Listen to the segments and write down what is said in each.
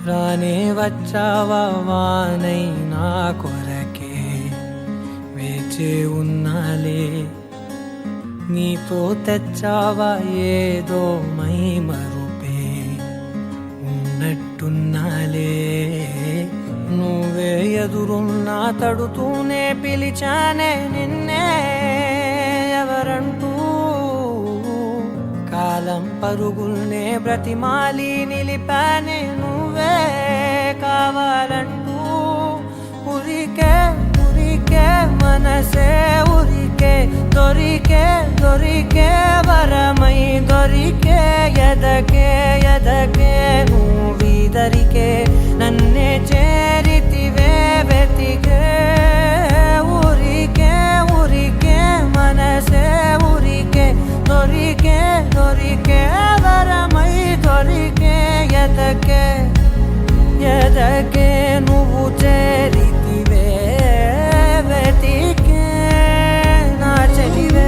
రానే వచ్చావా వానై నా కొరకే వేచే ఉన్నాలే, నీతో తెచ్చావా ఏదో మై మరుపే ఉన్నట్టున్నాలే. నువ్వే ఎదురున్నా తడుతూనే పిలిచానే నిన్నే ఎవరంటూ, కాలం పరుగుల్నే బ్రతిమాలి నిలిపానే నువ్వే కావాలంటూ. ఉరికే ఉరికే మనసే ఉరికే, దొరికే దొరికే వరమై దొరికే, ఎదకే ఎదకే నువ్విదరికే నన్నే చేరితివే వెతికే. ఉరికే ఉరికే మనసే ఉరికే, దొరికే దొరికే వరమై దొరికే, ఎదకే ఎదకే నువ్వు చేరితివే వెతికే నా చెలివే.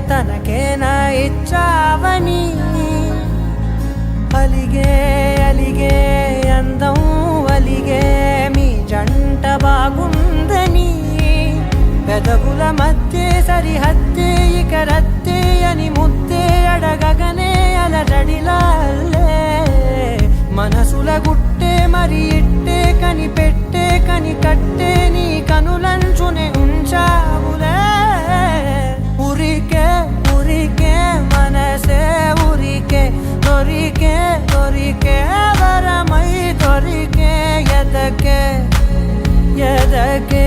తనకేనా ఇచ్చావని అలిగే అలిగే అందం అలిగే మీ జంట బాగుందని, పెదవుల మధ్య సరిహద్దే ఇక రద్దే అని ముద్దే అడగగనే అలజడిలాల్లే. మనసుల గుట్టే మరి ఇట్టే కనిపెట్టే కని కట్టే నీ కనులంచునే ఉంచావులే. ఉరికే ఉరికే మనసే ఉరికే, దొరికే దొరికే వరమై దొరికే, ఎదకే ఎదకే